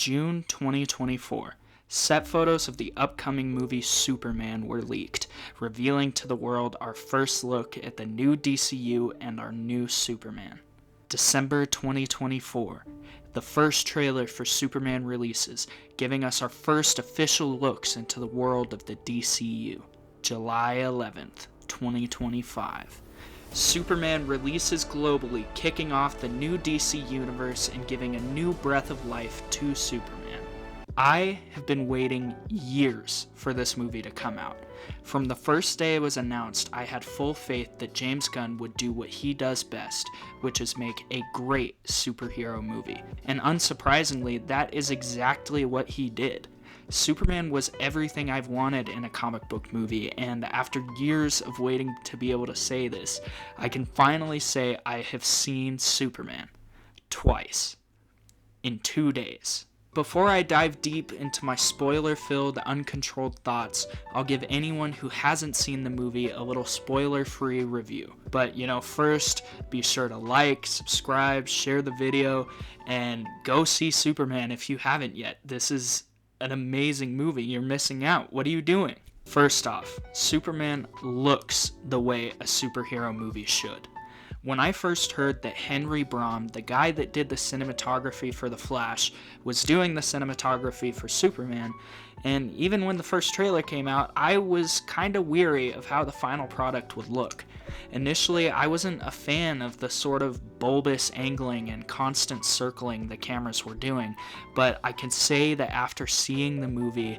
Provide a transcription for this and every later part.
June 2024, set photos of the upcoming movie Superman were leaked, revealing to the world our first look at the new DCU and our new Superman. December 2024, the first trailer for Superman releases, giving us our first official looks into the world of the DCU. July 11th, 2025. Superman releases globally, kicking off the new DC universe and giving a new breath of life to Superman. I have been waiting years for this movie to come out. From the first day it was announced, I had full faith that James Gunn would do what he does best, which is make a great superhero movie. And unsurprisingly, that is exactly what he did. Superman was everything I've wanted in a comic book movie, and after years of waiting to be able to say this, I can finally say I have seen Superman. Twice. In 2 days. Before I dive deep into my spoiler-filled, uncontrolled thoughts, I'll give anyone who hasn't seen the movie a little spoiler-free review. But, first, be sure to like, subscribe, share the video, and go see Superman if you haven't yet. This is an amazing movie. You're missing out. What are you doing? First off, Superman looks the way a superhero movie should. When I first heard that Henry Brom, the guy that did the cinematography for The Flash, was doing the cinematography for Superman, and even when the first trailer came out, I was kinda weary of how the final product would look. Initially, I wasn't a fan of the sort of bulbous angling and constant circling the cameras were doing, but I can say that after seeing the movie,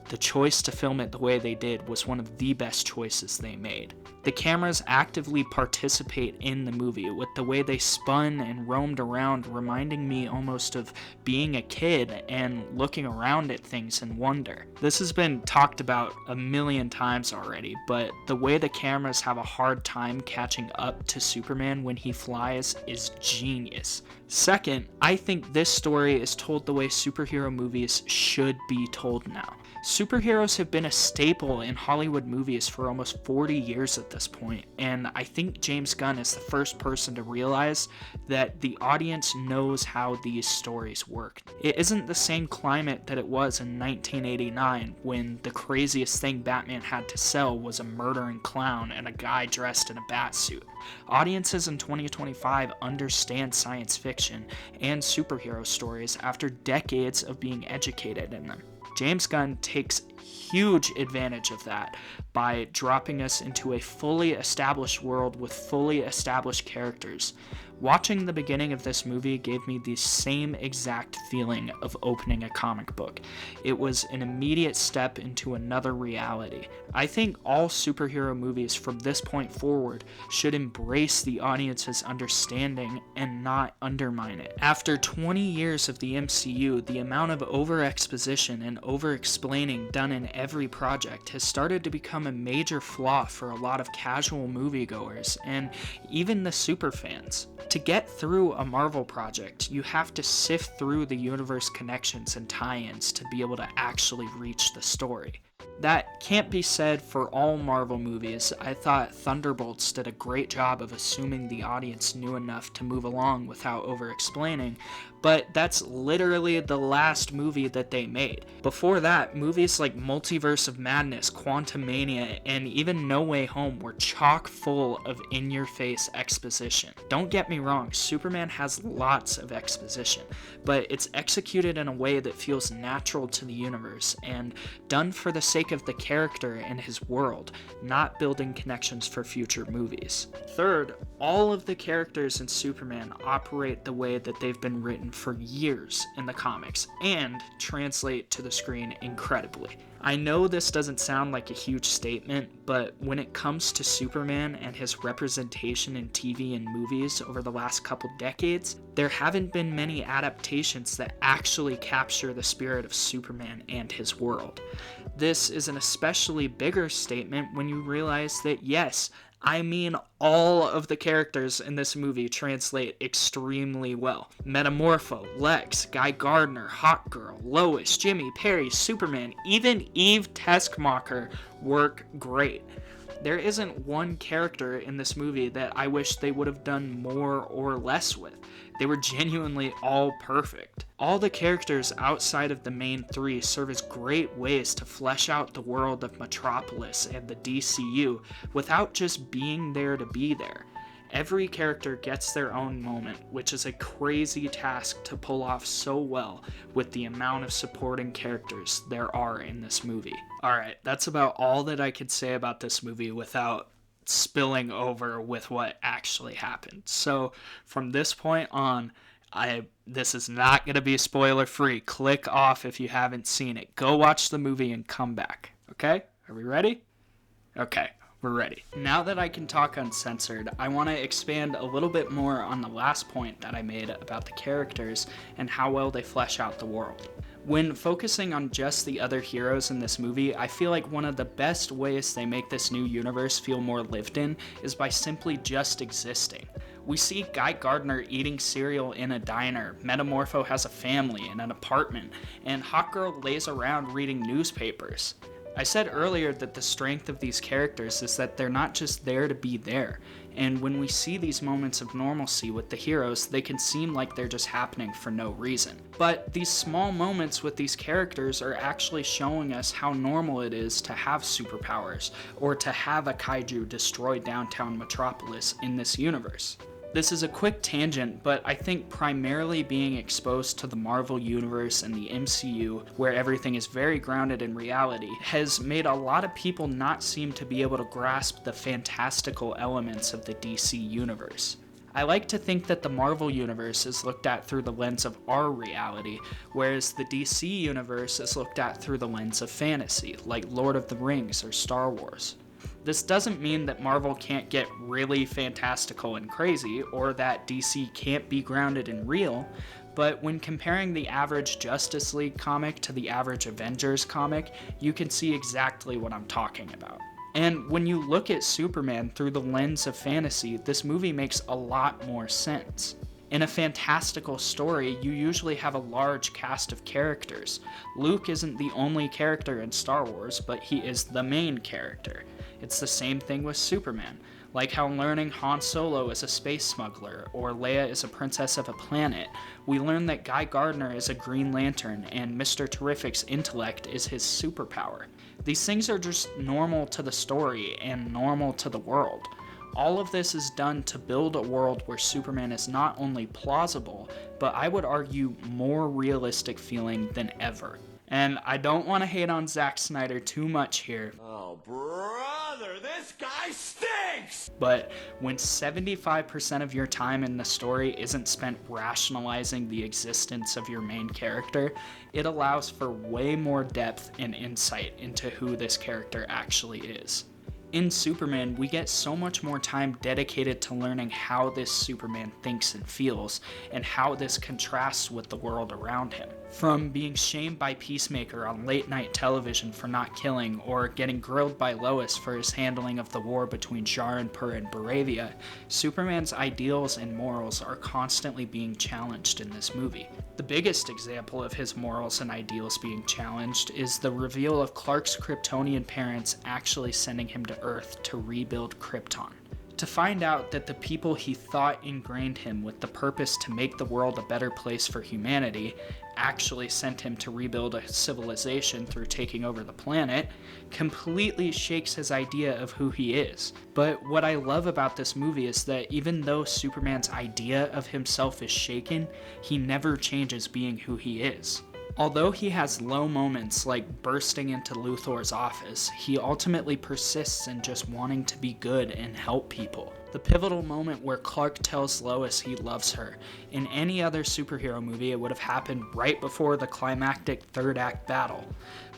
the choice to film it the way they did was one of the best choices they made. The cameras actively participate in the movie, with the way they spun and roamed around reminding me almost of being a kid and looking around at things in wonder. This has been talked about a million times already, but the way the cameras have a hard time catching up to Superman when he flies is genius. Second, I think this story is told the way superhero movies should be told now. Superheroes have been a staple in Hollywood movies for almost 40 years at this point, and I think James Gunn is the first person to realize that the audience knows how these stories work. It isn't the same climate that it was in 1989, when the craziest thing Batman had to sell was a murdering clown and a guy dressed in a bat suit. Audiences in 2025 understand science fiction and superhero stories after decades of being educated in them. James Gunn takes huge advantage of that by dropping us into a fully established world with fully established characters. Watching the beginning of this movie gave me the same exact feeling of opening a comic book. It was an immediate step into another reality. I think all superhero movies from this point forward should embrace the audience's understanding and not undermine it. After 20 years of the MCU, the amount of over-exposition and over-explaining done in every project has started to become a major flaw for a lot of casual moviegoers and even the superfans. To get through a Marvel project, you have to sift through the universe connections and tie-ins to be able to actually reach the story. That can't be said for all Marvel movies. I thought Thunderbolts did a great job of assuming the audience knew enough to move along without over-explaining, but that's literally the last movie that they made. Before that, movies like Multiverse of Madness, Quantumania, and even No Way Home were chock full of in-your-face exposition. Don't get me wrong, Superman has lots of exposition, but it's executed in a way that feels natural to the universe and done for the sake of the character and his world, not building connections for future movies. Third, all of the characters in Superman operate the way that they've been written for years in the comics and translate to the screen incredibly. I know this doesn't sound like a huge statement, but when it comes to Superman and his representation in TV and movies over the last couple decades, there haven't been many adaptations that actually capture the spirit of Superman and his world. This is an especially bigger statement when you realize that yes, I mean all of the characters in this movie translate extremely well. Metamorpho, Lex, Guy Gardner, Hawkgirl, Lois, Jimmy, Perry, Superman, even Eve Teskmacher work great. There isn't one character in this movie that I wish they would have done more or less with. They were genuinely all perfect. All the characters outside of the main three serve as great ways to flesh out the world of Metropolis and the DCU without just being there to be there. Every character gets their own moment, which is a crazy task to pull off so well with the amount of supporting characters there are in this movie. Alright, that's about all that I could say about this movie without spilling over with what actually happened. So from this point on, this is not going to be spoiler free. Click off if you haven't seen it. Go watch the movie and come back. Okay? Are we ready? Okay. We're ready. Now that I can talk uncensored, I want to expand a little bit more on the last point that I made about the characters and how well they flesh out the world. When focusing on just the other heroes in this movie, I feel like one of the best ways they make this new universe feel more lived in is by simply just existing. We see Guy Gardner eating cereal in a diner, Metamorpho has a family in an apartment, and Hawkgirl lays around reading newspapers. I said earlier that the strength of these characters is that they're not just there to be there, and when we see these moments of normalcy with the heroes, they can seem like they're just happening for no reason. But these small moments with these characters are actually showing us how normal it is to have superpowers, or to have a kaiju destroy downtown Metropolis in this universe. This is a quick tangent, but I think primarily being exposed to the Marvel Universe and the MCU, where everything is very grounded in reality, has made a lot of people not seem to be able to grasp the fantastical elements of the DC Universe. I like to think that the Marvel Universe is looked at through the lens of our reality, whereas the DC Universe is looked at through the lens of fantasy, like Lord of the Rings or Star Wars. This doesn't mean that Marvel can't get really fantastical and crazy, or that DC can't be grounded in real, but when comparing the average Justice League comic to the average Avengers comic, you can see exactly what I'm talking about. And when you look at Superman through the lens of fantasy, this movie makes a lot more sense. In a fantastical story, you usually have a large cast of characters. Luke isn't the only character in Star Wars, but he is the main character. It's the same thing with Superman, like how learning Han Solo is a space smuggler or Leia is a princess of a planet. We learn that Guy Gardner is a Green Lantern and Mr. Terrific's intellect is his superpower. These things are just normal to the story and normal to the world. All of this is done to build a world where Superman is not only plausible, but I would argue more realistic feeling than ever. And I don't want to hate on Zack Snyder too much here. Oh, brother, this guy stinks! But when 75% of your time in the story isn't spent rationalizing the existence of your main character, it allows for way more depth and insight into who this character actually is. In Superman, we get so much more time dedicated to learning how this Superman thinks and feels, and how this contrasts with the world around him. From being shamed by Peacemaker on late night television for not killing, or getting grilled by Lois for his handling of the war between Zarenpur and Baravia, Superman's ideals and morals are constantly being challenged in this movie. The biggest example of his morals and ideals being challenged is the reveal of Clark's Kryptonian parents actually sending him to Earth to rebuild Krypton. To find out that the people he thought ingrained him with the purpose to make the world a better place for humanity actually sent him to rebuild a civilization through taking over the planet completely shakes his idea of who he is. But what I love about this movie is that even though Superman's idea of himself is shaken, he never changes being who he is. Although he has low moments like bursting into Luthor's office, he ultimately persists in just wanting to be good and help people. The pivotal moment where Clark tells Lois he loves her. In any other superhero movie, it would have happened right before the climactic third act battle.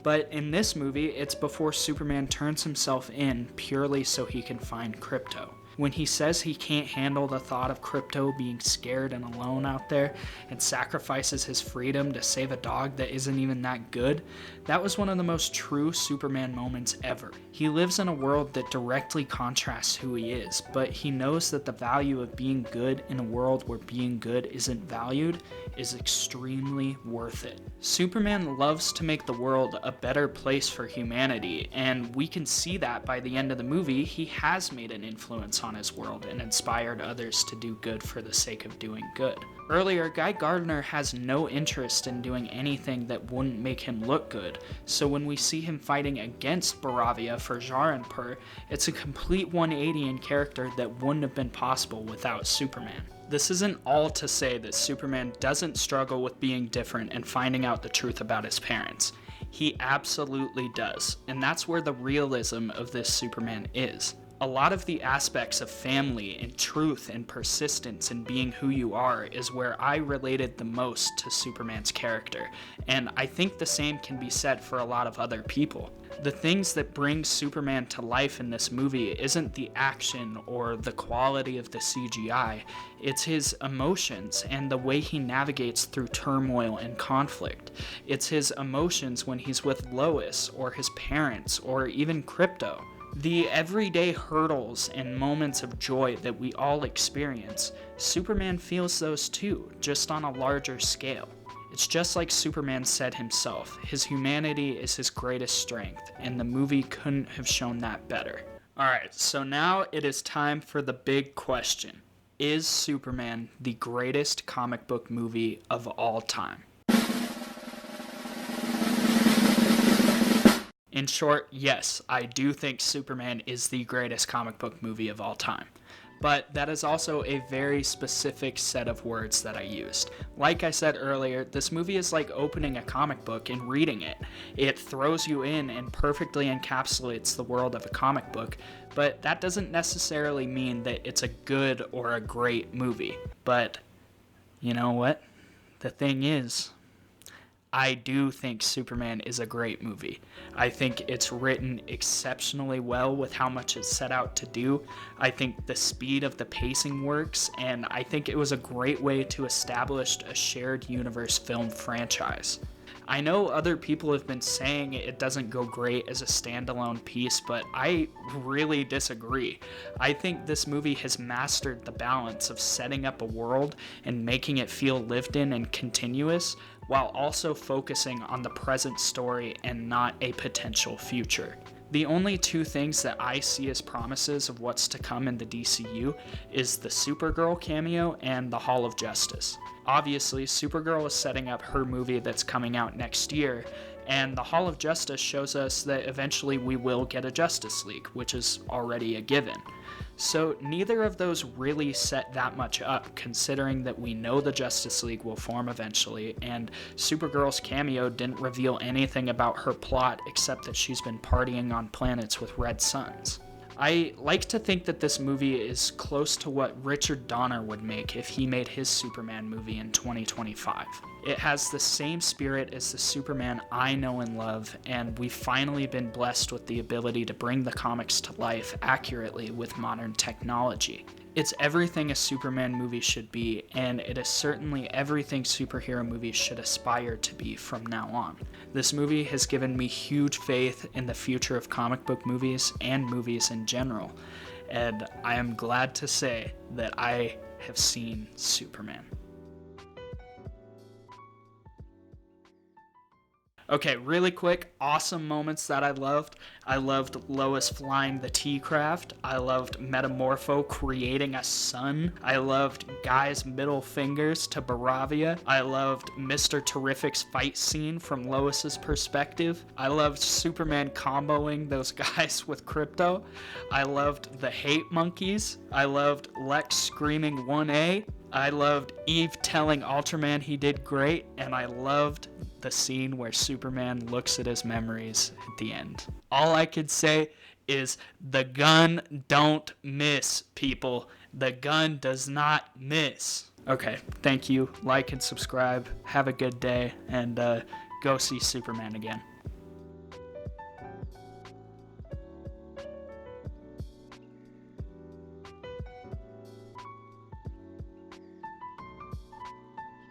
But in this movie, it's before Superman turns himself in purely so he can find Krypto. When he says he can't handle the thought of Krypto being scared and alone out there and sacrifices his freedom to save a dog that isn't even that good, that was one of the most true Superman moments ever. He lives in a world that directly contrasts who he is, but he knows that the value of being good in a world where being good isn't valued is extremely worth it. Superman loves to make the world a better place for humanity, and we can see that by the end of the movie. He has made an influence on his world and inspired others to do good for the sake of doing good. Earlier, Guy Gardner has no interest in doing anything that wouldn't make him look good, so when we see him fighting against Baravia for Zarenpur, it's a complete 180 in character that wouldn't have been possible without Superman. This isn't all to say that Superman doesn't struggle with being different and finding out the truth about his parents. He absolutely does, and that's where the realism of this Superman is. A lot of the aspects of family and truth and persistence and being who you are is where I related the most to Superman's character, and I think the same can be said for a lot of other people. The things that bring Superman to life in this movie isn't the action or the quality of the CGI, it's his emotions and the way he navigates through turmoil and conflict. It's his emotions when he's with Lois or his parents or even Krypto. The everyday hurdles and moments of joy that we all experience, Superman feels those too, just on a larger scale. It's just like Superman said himself, his humanity is his greatest strength, and the movie couldn't have shown that better. Alright, so now it is time for the big question. Is Superman the greatest comic book movie of all time? In short, yes, I do think Superman is the greatest comic book movie of all time. But that is also a very specific set of words that I used. Like I said earlier, this movie is like opening a comic book and reading it. It throws you in and perfectly encapsulates the world of a comic book, but that doesn't necessarily mean that it's a good or a great movie. But you know what? The thing is, I do think Superman is a great movie. I think it's written exceptionally well with how much it's set out to do. I think the speed of the pacing works, and I think it was a great way to establish a shared universe film franchise. I know other people have been saying it doesn't go great as a standalone piece, but I really disagree. I think this movie has mastered the balance of setting up a world and making it feel lived in and continuous, while also focusing on the present story and not a potential future. The only two things that I see as promises of what's to come in the DCU is the Supergirl cameo and the Hall of Justice. Obviously, Supergirl is setting up her movie that's coming out next year, and the Hall of Justice shows us that eventually we will get a Justice League, which is already a given. So neither of those really set that much up, considering that we know the Justice League will form eventually, and Supergirl's cameo didn't reveal anything about her plot except that she's been partying on planets with red suns. I like to think that this movie is close to what Richard Donner would make if he made his Superman movie in 2025. It has the same spirit as the Superman I know and love, and we've finally been blessed with the ability to bring the comics to life accurately with modern technology. It's everything a Superman movie should be, and it is certainly everything superhero movies should aspire to be from now on. This movie has given me huge faith in the future of comic book movies and movies in general, and I am glad to say that I have seen Superman. Okay, really quick, awesome moments that I loved. I loved Lois flying the T-Craft. I loved Metamorpho creating a sun. I loved Guy's middle fingers to Baravia. I loved Mr. Terrific's fight scene from Lois's perspective. I loved Superman comboing those guys with Krypto. I loved the hate monkeys. I loved Lex screaming 1A. I loved Eve telling Ultraman he did great, and I loved the scene where Superman looks at his memories at the end. All I could say is the gun don't miss, people. The gun does not miss. Okay, thank you. Like and subscribe. Have a good day, and go see Superman again.